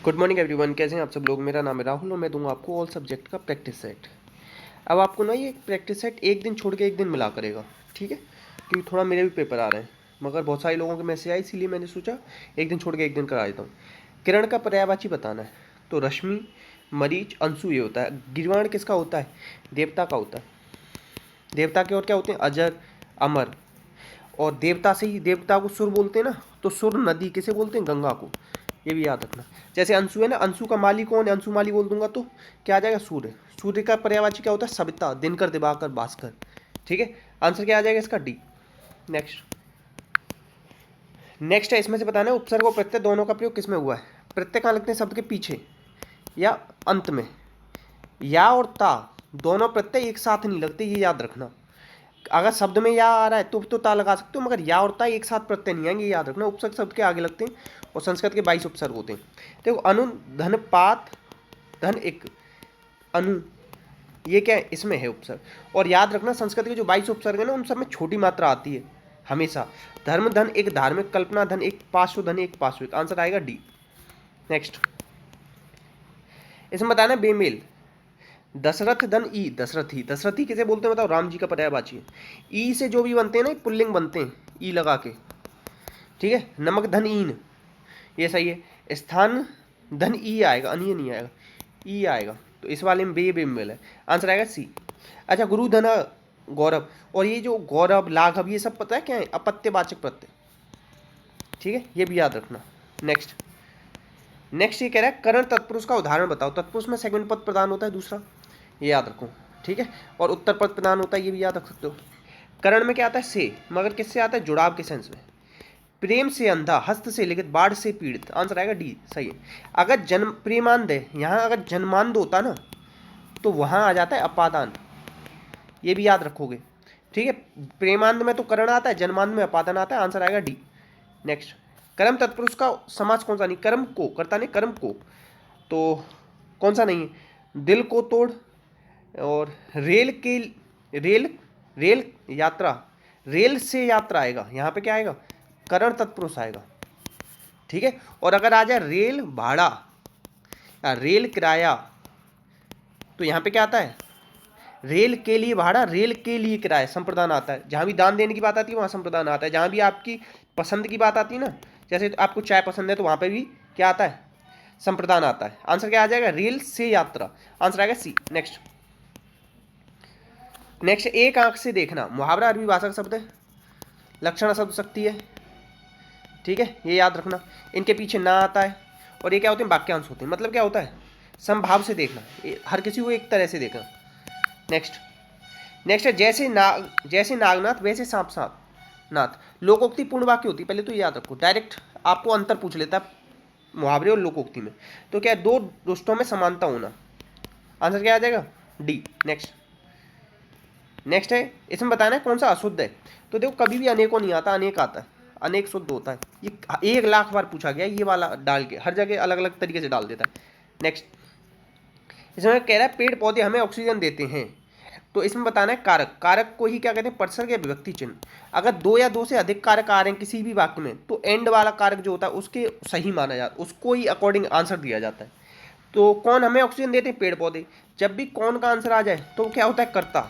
Good morning everyone, कैसे हैं आप सब लोग। मेरा नाम है राहुल और मैं दूंगा आपको ऑल सब्जेक्ट का प्रैक्टिस सेट। अब आपको ना ये प्रैक्टिस सेट एक दिन छोड़ के एक दिन मिला करेगा, ठीक है, क्योंकि थोड़ा मेरे भी पेपर आ रहे हैं मगर बहुत सारे लोगों के मैसेज आए, इसीलिए मैंने सोचा एक दिन छोड़ के एक दिन करा देता हूँ। किरण का पर्यायवाची बताना है, तो रश्मि, मरीच, अंशु ये होता है। गिरवाण किसका होता है? देवता का होता है। देवता के और क्या होते हैं? अजर, अमर। और देवता से ही देवता को सुर बोलते हैं ना, तो सुर नदी किसे बोलते हैं? गंगा को। ये भी याद रखना। जैसे अंशु है ना, अंशु का माली कौन है? अंशु माली बोल दूंगा तो क्या आ जाएगा? सूर्य। सूर्य का पर्यायवाची क्या होता है? सविता, दिनकर, दिवाकर, भास्कर। ठीक है, आंसर क्या आ जाएगा इसका? डी। नेक्स्ट नेक्स्ट है, इसमें से बताना है उपसर्ग और प्रत्यय दोनों का प्रयोग किसमें हुआ है। प्रत्यय कहाँ लगते हैं? शब्द के पीछे या अंत में। या और ता दोनों प्रत्यय एक साथ नहीं लगते, ये याद रखना। अगर शब्द में या आ रहा है तो ता लगा सकते हो, मगर या और ता एक साथ प्रत्यय नहीं आएंगे, याद रखना। उपसर्ग शब्द के आगे लगते हैं और संस्कृत के 22 उपसर्ग होते हैं। देखो, अनु, धन, पात, धन, एक, अनु, ये क्या है? इसमें है उपसर्ग। और याद रखना, संस्कृत के जो 22 उपसर्ग है ना, उन सब में छोटी मात्रा आती है हमेशा। धर्म धन एक, धार्मिक, कल्पना धन एक, पार्श्व धन एक, पार्श्विक। आंसर आएगा डी। नेक्स्ट, इसमें बताना बेमेल। दशरथ धन ई, दशरथी। दशरथी किसे बोलते हैं बताओ? राम जी का पर्यायवाची है। ई से जो भी बनते हैं ना, पुल्लिंग बनते हैं ई लगा के, ठीक है। नमक धन ईन, ये सही है। स्थान धन ई आएगा, अनिय नहीं आएगा, ई आएगा, तो इस वाले में बे बेमेल है। आंसर आएगा सी। अच्छा, गुरु धन गौरव। और ये जो गौरव, लाघव, ये सब पता है क्या है? अपत्यवाचक प्रत्यय, ठीक है, ये भी याद रखना। नेक्स्ट नेक्स्ट ये कह रहा है करण तत्पुरुष का उदाहरण बताओ। तत्पुरुष में सेकंड पद प्रदान होता है दूसरा, ये याद रखो, ठीक है। और उत्तर पद प्रदान होता है, ये भी याद रख सकते हो। करण में क्या आता है? से, मगर किससे आता है? जुड़ाव के सेंस में। प्रेम से अंधा, हस्त से लिखित, बाढ़ से पीड़ित। आंसर आएगा डी, सही है। अगर जन्म प्रेमांध है, यहाँ अगर जन्मांध होता ना, तो वहाँ आ जाता है अपादान, ये भी याद रखोगे, ठीक है। प्रेमांध में तो करण आता है, जन्मांध में अपादान आता है। आंसर आएगा डी। नेक्स्ट, कर्म तत्पुरुष का समास कौन सा नहीं? कर्म को, कर्ता नहीं, कर्म को, तो कौन सा नहीं है? दिल को तोड़, और रेल के, रेल, रेल यात्रा, रेल से यात्रा आएगा, यहाँ पे क्या आएगा? करण तत्पुरुष आएगा, ठीक है। और अगर आ जाए रेल भाड़ा या रेल किराया, तो यहाँ पे क्या आता है? रेल के लिए भाड़ा, रेल के लिए किराया, संप्रदान आता है। जहाँ भी दान देने की बात आती है वहाँ संप्रदान आता है। जहाँ भी आपकी पसंद की बात आती है ना, जैसे आपको चाय पसंद है, तो वहाँ पे भी क्या आता है? संप्रदान आता है। आंसर क्या आ जाएगा? रेल से यात्रा। आंसर आएगा सी। नेक्स्ट नेक्स्ट, एक आंख से देखना। मुहावरा अरबी भाषा का शब्द है, लक्षण शब्द शक्ति है, ठीक है, ये याद रखना। इनके पीछे ना आता है, और ये क्या होते हैं? वाक्यांश होते हैं। मतलब क्या होता है? समभाव से देखना, हर किसी को एक तरह से देखना। नेक्स्ट नेक्स्ट है, जैसे नागनाथ वैसे सांप सांप नाथ। लोकोक्ति पूर्ण वाक्य होती है, पहले तो याद रखो। डायरेक्ट आपको अंतर पूछ लेता है मुहावरे और लोकोक्ति में, तो क्या है? दो दुष्टों में समानता होना। आंसर क्या आ जाएगा? डी। नेक्स्ट है, इसमें बताना है कौन सा अशुद्ध है। तो देखो, कभी भी अनेकों नहीं आता, अनेक आता है। अनेक शुद्ध होता है। ये 1,00,000 बार पूछा गया, ये वाला डाल के हर जगह अलग अलग तरीके से डाल देता है। नेक्स्ट, इसमें कह रहा है पेड़ पौधे हमें ऑक्सीजन देते हैं, तो इसमें बताना है कारक। कारक को ही क्या कहते हैं? परसर्ग या विभक्ति चिन्ह। अगर दो या दो से अधिक कारक आ रहे हैं किसी भी वाक्य में, तो एंड वाला कारक जो होता है उसके सही माना जाता है, उसको ही अकॉर्डिंग आंसर दिया जाता है। तो कौन हमें ऑक्सीजन देते हैं? पेड़ पौधे। जब भी कौन का आंसर आ जाए तो क्या होता है? कर्ता।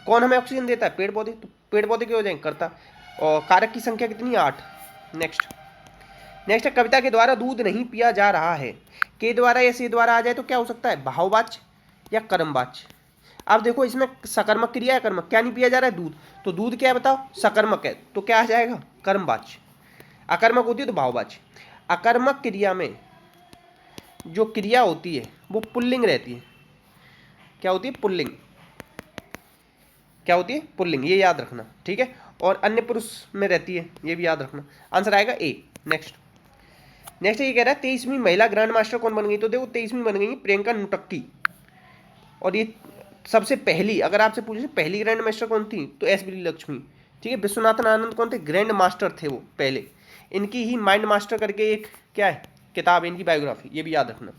कौन हमें ऑक्सीजन देता है? पेड़ पौधे, तो पेड़ पौधे क्यों हो जाएंगे? कर्ता। और कारक की संख्या कितनी? 8। नेक्स्ट नेक्स्ट है, कविता के द्वारा दूध नहीं पिया जा रहा है। के द्वारा या से द्वारा आ जाए तो क्या हो सकता है? भाववाच्य या कर्मवाच्य। अब देखो, इसमें सकर्मक क्रिया है, कर्मक। क्या नहीं पिया जा रहा है? दूध। तो दूध क्या है बताओ? सकर्मक है, तो क्या आ जाएगा? कर्मवाच्य। अकर्मक होती है तो भाववाच्य। अकर्मक क्रिया में जो क्रिया होती है वो पुल्लिंग रहती है। क्या होती है? पुल्लिंग। क्या होती है? पुल्लिंग, ये याद रखना, ठीक है। और अन्य पुरुष में रहती है, ये भी याद रखना। आंसर आएगा ए। नेक्स्ट ये कह रहा है 23वीं महिला ग्रैंड मास्टर कौन बन गई। तो देखो, 23वीं बन गई प्रियंका नुटक्की। और ये सबसे पहली, अगर आपसे पूछे पहली ग्रैंड मास्टर कौन थी, तो एस बी लक्ष्मी, ठीक है। विश्वनाथन आनंद कौन थे? ग्रैंड मास्टर थे वो पहले। इनकी ही माइंड मास्टर करके एक क्या है किताब, इनकी बायोग्राफी, ये भी याद रखना।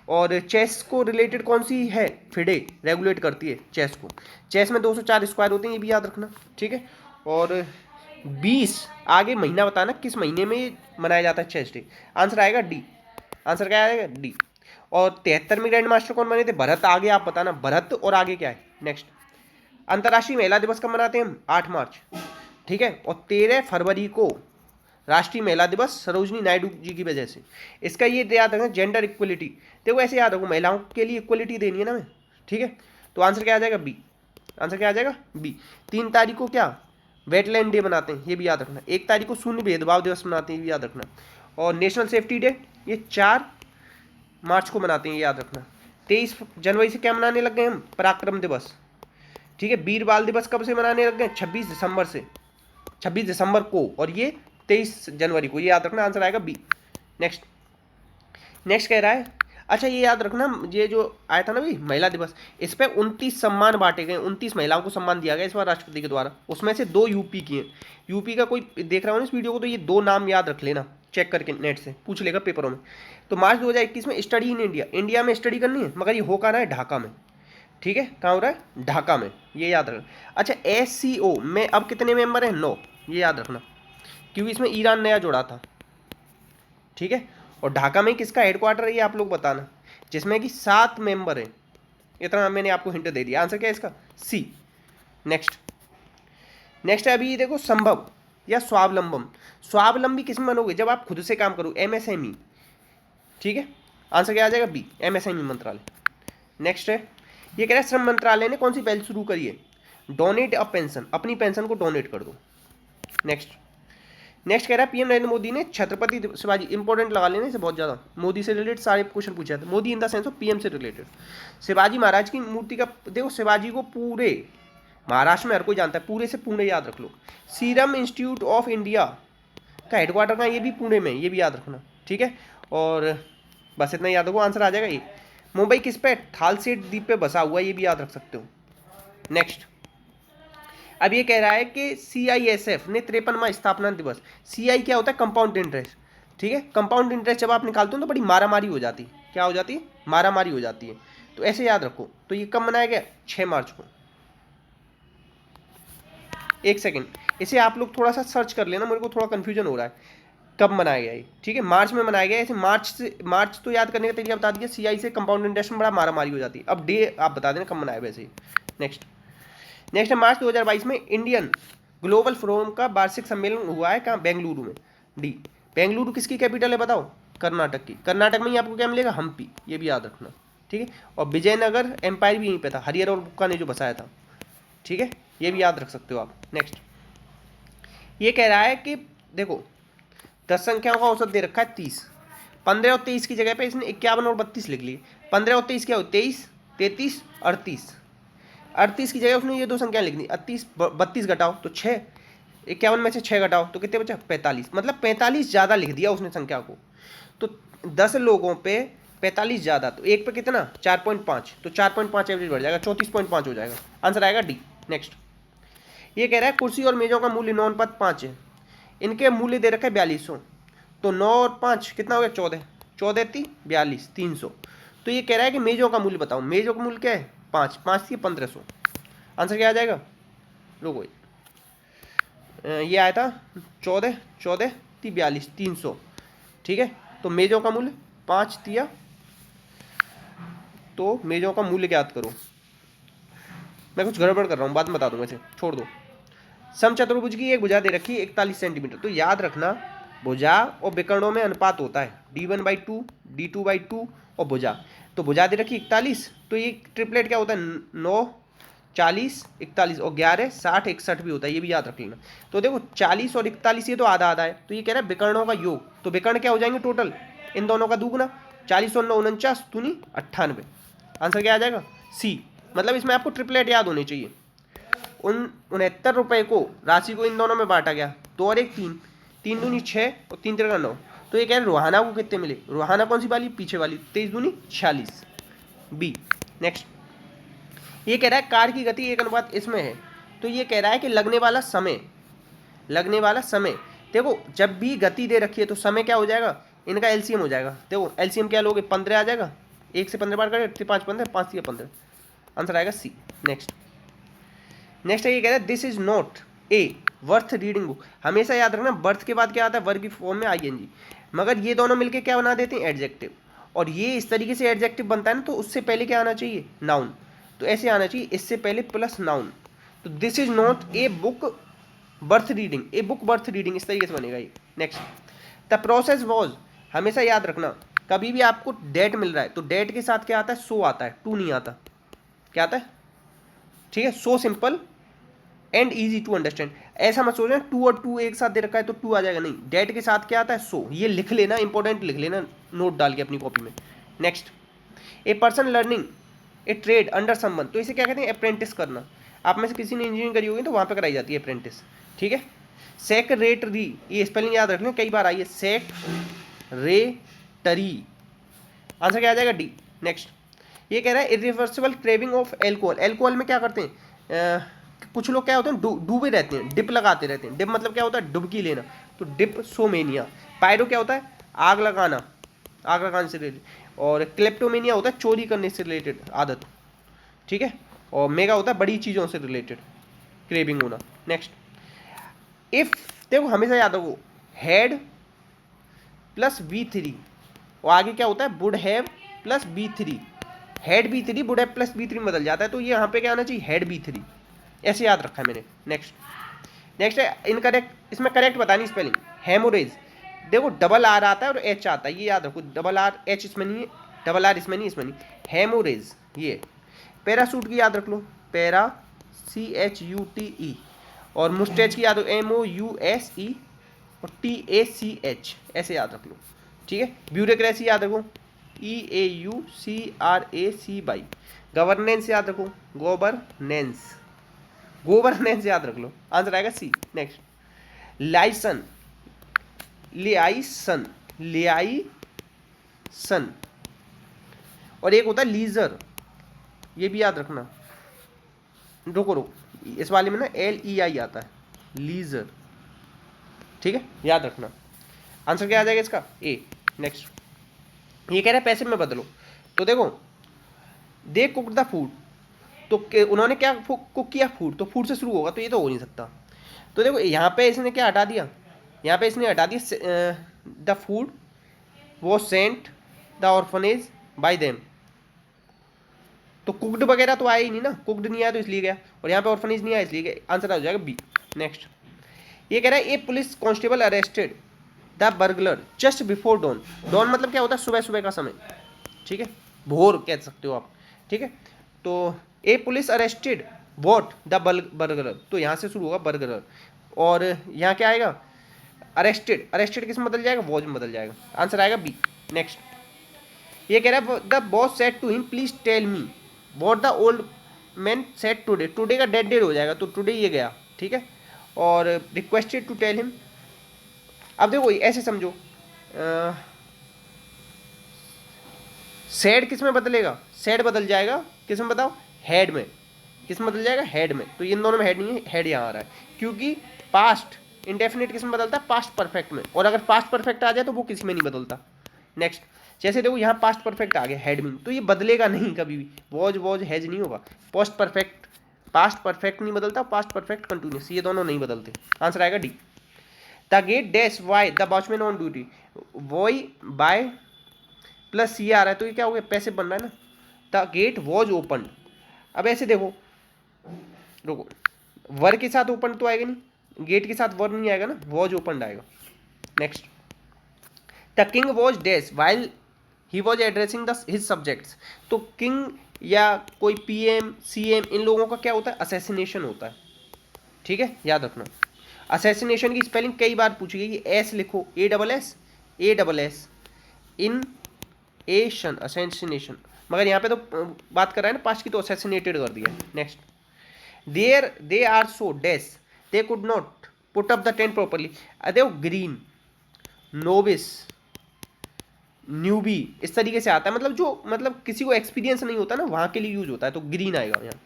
और चेस को रिलेटेड कौन सी है? फिडे रेगुलेट करती है चेस को। चेस में 204 स्क्वायर होते हैं, ये भी याद रखना, ठीक है। और 20 आगे महीना बताना किस महीने में मनाया जाता है चेस डे। आंसर आएगा डी। आंसर क्या आएगा? डी। और 73वें ग्रैंड मास्टर कौन बने थे? भरत। आगे आप बताना भरत, और आगे क्या है नेक्स्ट। अंतर्राष्ट्रीय महिला दिवस कब मनाते हैं हम? 8 मार्च, ठीक है। और 13 फरवरी को राष्ट्रीय महिला दिवस सरोजनी नायडू जी की वजह से। इसका ये याद रखना, जेंडर इक्वलिटी। देखो ऐसे याद रखो, महिलाओं के लिए इक्वलिटी देनी है ना हमें, ठीक है। तो आंसर क्या आ जाएगा? बी। आंसर क्या आ जाएगा? बी। 3 तारीख को क्या वेटलैंड डे मनाते हैं, ये भी याद रखना। 1 तारीख को शून्य भेदभाव दिवस मनाते हैं, ये भी याद रखना। और नेशनल सेफ्टी डे ये 4 मार्च को मनाते हैं, ये याद रखना। 23 जनवरी से क्या मनाने लग गए हम? पराक्रम दिवस, ठीक है। वीर बाल दिवस कब से मनाने लग गए? 26 दिसंबर से, 26 दिसंबर को, और ये 23 जनवरी को, ये याद रखना। आंसर आएगा बी। नेक्स्ट। नेक्स्ट कह रहा है, अच्छा ये याद रखना, ये जो आया था ना भाई महिला दिवस, इस पर 29 सम्मान बांटे गए, 29 महिलाओं को सम्मान दिया गया इस बार राष्ट्रपति के द्वारा। उसमें से 2 यूपी की हैं। यूपी का कोई देख रहा हो ना इस वीडियो को, तो ये 2 नाम याद रख लेना, चेक करके नेट से पूछ लेगा पेपरों में। तो मार्च 2021 में स्टडी इन इंडिया, इंडिया में स्टडी करनी है, मगर ये हो कहाँ रहा है? ढाका में, ठीक है। कहाँ हो रहा है? ढाका में, ये याद रखना। अच्छा SCO में अब कितने मेंबर हैं? 9, ये याद रखना, क्योंकि इसमें ईरान नया जुड़ा था, ठीक है। और ढाका में किसका हेडक्वार्टर है ये आप लोग बताना, जिसमें कि 7 मेंबर हैं। इतना मैंने आपको हिंट दे दिया। आंसर क्या है इसका? सी। नेक्स्ट। नेक्स्ट है अभी देखो, संभव या स्वावलंबन। स्वावलंबी किसमें बनोगे? जब आप खुद से काम करो, MSME, ठीक है। आंसर क्या आ जाएगा? बी, MSME मंत्रालय। नेक्स्ट है, ये कह रहा है श्रम मंत्रालय ने कौन सी पहल शुरू करी है? डोनेट अ पेंशन, अपनी पेंशन को डोनेट कर दो। नेक्स्ट। नेक्स्ट कह रहा है PM नरेंद्र मोदी ने छत्रपति शिवाजी, इंपॉर्टेंट लगा लेने से बहुत ज़्यादा, मोदी से रिलेटेड सारे क्वेश्चन पूछे जाते हैं, Modi in the sense of PM से रिलेटेड। शिवाजी महाराज की मूर्ति का, देखो शिवाजी को पूरे महाराष्ट्र में हर कोई जानता है, पूरे से पुणे याद रख लो। सीरम इंस्टीट्यूट ऑफ इंडिया का हेडक्वार्टर कहाँ? ये भी पुणे में, ये भी याद रखना, ठीक है। और बस इतना याद रखो, आंसर आ जाएगा ये। मुंबई किस पे? थालसेट द्वीप पे बसा हुआ है, ये भी याद रख सकते हो। नेक्स्ट। अब ये कह रहा है कि CISF ने 53वां स्थापना दिवस, CI क्या होता है? कंपाउंड इंटरेस्ट, ठीक है। कंपाउंड इंटरेस्ट जब आप निकालते हो तो बड़ी मारामारी हो जाती है, क्या हो जाती है? मारामारी हो जाती है, तो ऐसे याद रखो। तो ये कब मनाया गया? 6 मार्च को। एक सेकेंड, इसे आप लोग थोड़ा सा सर्च कर लेना, मेरे को थोड़ा कन्फ्यूजन हो रहा है कब मनाया गया ये, ठीक है। मार्च में मनाया गया। ऐसे मार्च तो याद करने का तरीका बता दिया, CI से कंपाउंड इंटरेस्ट में बड़ा मारामारी हो जाती है। अब डे आप बता देना कब मनाया वैसे ही। नेक्स्ट। नेक्स्ट है मार्च 2022 में इंडियन ग्लोबल फोरम का वार्षिक सम्मेलन हुआ है, कहाँ? बेंगलुरु में। डी। बेंगलुरु किसकी कैपिटल है बताओ? कर्नाटक की। कर्नाटक में ही आपको क्या मिलेगा? हम्पी, ये भी याद रखना, ठीक है। और विजयनगर एम्पायर भी यहीं पे था, हरिहर और बुक्का ने जो बसाया था, ठीक है, ये भी याद रख सकते हो आप। नेक्स्ट। ये कह रहा है कि देखो 10 संख्याओं का औसत दे रखा है 30, 15 और 23 की जगह पे इसने 51 और 32 लिख लिए। 15 और 23 क्या हो? 23, 33, 38। 38 की जगह उसने ये 2 संख्या लिख दी, 38 32 घटाओ तो 6, 51 में से 6 घटाओ तो कितने बचा? 45। मतलब 45 ज़्यादा लिख दिया उसने संख्या को। तो 10 लोगों पे 45 ज़्यादा, तो एक पे कितना? 4.5, तो 4.5 एवरेज बढ़ जाएगा, 34.5 हो जाएगा। आंसर आएगा डी। नेक्स्ट। ये कह रहा है कुर्सी और मेजों का मूल्य 9 और 5 है, इनके मूल्य दे रखा है 4200, तो 9 और 5 कितना हो गया? 14, 14 3 42, 300। तो ये कह रहा है कि मेजों का मूल्य बताओ। मेजों का मूल्य क्या है? 5, 5 थी 1500। आंसर क्या आ जाएगा? रुको, ये आया था 14, 14 थी 42, 300, ठीक है। तो मेजों का मूल्य 5 दिया, तो मेजों का मूल्य ज्ञात करो। मैं कुछ गड़बड़ कर रहा हूँ, बाद में बता दूंगा, इसे छोड़ दो। समचतुर्भुज की एक भुजा दे रखी है 41 सेंटीमीटर, तो याद रखना भुजा और विकर्णों में अनुपात होता है D1/2, D2/2 और भुजा। तो भुजा दे रखी 41, तो ये ट्रिपलेट क्या होता है? 9, 40, 41 और 11, 60, 61 भी होता है, ये भी याद रख लेना। तो देखो 40 और 41 ये तो आधा आधा है, तो ये कह रहा है विकर्णों का योग, तो विकर्ण क्या हो जाएंगे टोटल? इन दोनों का दुगुना, 40 और 9 49, दूनी 98। आंसर क्या आ जाएगा? सी। मतलब इसमें आपको ट्रिपलेट याद होनी चाहिए। 69 रुपये को राशि को इन दोनों में बांटा गया, 2 और 1 3, 3 दूनी 6 और 3 3 9। तो ये कह रहे रोहाना को कितने मिले? रोहाना कौन सी वाली? पीछे वाली, 23 दूनी 46, बी। नेक्स्ट। ये कह रहा है कार की गति 1 इसमें है, तो ये कह रहा है कि लगने वाला समय, लगने वाला समय, देखो जब भी गति दे रखी है तो समय क्या हो जाएगा? इनका LCM हो जाएगा। देखो LCM क्या लोगे? 15 आ जाएगा, 1 से 15 बार करें, 5 15, 5 या 15। आंसर आएगा सी। नेक्स्ट। नेक्स्ट है ये कह रहा है this is not a worth reading book. हमेशा याद रखना बर्थ के बाद क्या आता है? वर्ब की फॉर्म में ING। मगर ये दोनों मिलके क्या बना देते हैं, एडजेक्टिव। और ये इस तरीके से एडजेक्टिव बनता है ना, तो उससे पहले क्या आना चाहिए, नाउन। तो ऐसे आना चाहिए, इससे पहले प्लस नाउन। तो this is not a book worth reading, a book worth reading, इस तरीके से बनेगा ये। नेक्स्ट, द प्रोसेस वॉज, हमेशा याद रखना, कभी भी आपको डेट मिल रहा है तो डेट के साथ क्या आता है, सो आता है, टू नहीं आता। क्या आता है, ठीक है, so simple and easy to understand. ऐसा मत सोचना टू और टू एक साथ दे रखा है तो टू आ जाएगा, नहीं, डेट के साथ क्या आता है, सो। ये लिख लेना, इंपॉर्टेंट लिख लेना नोट डाल के अपनी कॉपी में। Next, a person learning A trade under someone, तो इसे क्या कहते हैं, अप्रेंटिस करना। आप में से किसी ने इंजीनियरिंग करी होगी तो वहाँ पे कराई जाती है अप्रेंटिस, ठीक है। सेक्रेटरी, ये स्पेलिंग याद रख लें, कई बार आई है, सेक्रेटरी, आंसर क्या आ जाएगा, डी। नेक्स्ट, ये कह रहा है irreversible craving of alcohol. Alcohol में क्या करते हैं, कुछ लोग क्या होते हैं, डूबे रहते हैं, डिप लगाते रहते हैं। डिप मतलब क्या होता है, डुबकी लेना, तो डिप सोमेनिया। पायरो क्या होता है, आग लगाना, आग लगाने से रिलेटेड। और क्लेप्टोमेनिया होता है चोरी करने से रिलेटेड आदत, ठीक है। और मेगा होता है बड़ी चीज़ों से रिलेटेड क्रेविंग होना। नेक्स्ट, इफ, देखो हमेशा याद रखो, हैड प्लस V3, और आगे क्या होता है, would have plus B3। Had B3 would have plus B3 में बदल जाता है, तो ये यहाँ पे क्या आना चाहिए, हैड B3, ऐसे याद रखा है मैंने। नेक्स्ट, नेक्स्ट है इनकरेक्ट, इसमें करेक्ट बतानी स्पेलिंग, हेमोरेज। देखो डबल आर आता है और एच आता है, ये याद रखो, डबल आर एच इसमें नहीं है, डबल आर इसमें नहीं, इसमें नहीं, हेमोरेज ये। पैरासूट की याद रख लो, पैरा CHUTE। और मुस्टैच की याद रखो, MOUSE और TACH, ऐसे याद रख लो, ठीक है। ब्यूरोक्रेसी याद रखो, EAUCRACY। गवर्नेंस याद रखो, गवर्नेंस, गवर्नेंस याद रख लो, आंसर आएगा सी। Next, licence, लियाइसन, लियाइसन। और एक होता है लीजर, ये भी याद रखना। रुको, इस वाले में ना LEI आता है, लीजर, ठीक है, याद रखना। आंसर क्या आ जाएगा इसका, ए। नेक्स्ट, ये कह रहा है पैसे में बदलो, तो देखो दे कुक द फूड, तो उन्होंने क्या कुक किया, फूड, तो फूड से शुरू होगा, तो ये तो हो नहीं सकता। तो देखो यहाँ पे इसने क्या हटा दिया, यहाँ पे इसने हटा दिया, द फूड वो sent the orphanage by them, तो कुकड वगैरह तो आया ही नहीं ना, कुकड नहीं आया तो इसलिए गया, और यहाँ पे ऑर्फनेज नहीं आया इसलिए गया, आंसर आ जाएगा बी। नेक्स्ट, ये कह रहा है a police constable arrested the burglar just before dawn. Dawn मतलब क्या होता है, सुबह सुबह का समय, ठीक है, भोर कह सकते हो आप, ठीक है। तो a police arrested what the burglar, तो यहाँ से शुरू होगा बर्गलर, और यहाँ क्या आएगा, अरेस्टेड, अरेस्टेड किस में बदल जाएगा, वॉज में बदल जाएगा, आंसर आएगा बी। नेक्स्ट, ये कह रहा है the boss said to him please tell me what the old man said today, today का डेड हो जाएगा, तो टुडे ये गया, ठीक है। और रिक्वेस्टेड टू टेल हिम, अब देखो ऐसे समझो, सेड किस में बदलेगा, सेड बदल जाएगा किस में बताओ, हेड में, किस में बदल जाएगा, हेड में। तो इन दोनों में हेड नहीं है, हेड यहाँ आ रहा है, क्योंकि पास्ट इंडेफिनिट किस में बदलता है, पास्ट परफेक्ट में, और अगर पास्ट परफेक्ट आ जाए तो वो किस में नहीं बदलता। नेक्स्ट, जैसे देखो यहाँ पास्ट परफेक्ट आ गया हेड में, तो ये बदलेगा नहीं कभी भी, वॉज हैज नहीं होगा, पोस्ट परफेक्ट, पास्ट परफेक्ट नहीं बदलता, पास्ट परफेक्ट कंटिन्यूस, ये दोनों नहीं बदलते, आंसर आएगा D. The gate dash Y the watchman on duty, Y by plus C आ रहा है, तो ये क्या हो गया, पैसे बन रहा है ना, द गेट वॉज ओपन। अब ऐसे देखो, रुको, वर के साथ ओपन तो आएगा नहीं, गेट के साथ वर नहीं आएगा ना, वॉज ओपन आएगा। Next, the king was dash while he was addressing the his subjects, तो किंग या कोई PM CM इन लोगों का क्या होता है, असैसिनेशन होता है, ठीक है, याद रखना। असैसिनेशन की स्पेलिंग कई बार पूछी गई, एस लिखो, ASS इन एशन, असैसिनेशन, मगर यहाँ पे तो बात कर रहा है ना पास्ट की, तो असैसिनेटेड कर दिया। Next, they are so dash they could not put up the tent properly, देखो ग्रीन, नोविस, न्यूबी, इस तरीके से आता है, मतलब जो मतलब किसी को एक्सपीरियंस नहीं होता ना, वहाँ के लिए यूज होता है, तो ग्रीन आएगा यहाँ।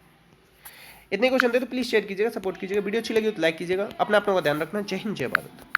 इतने क्वेश्चन थे, तो प्लीज़ शेयर कीजिएगा, सपोर्ट कीजिएगा, वीडियो अच्छी लगी हो तो लाइक कीजिएगा, अपना का ध्यान रखना। जय हिंद, जय भारत।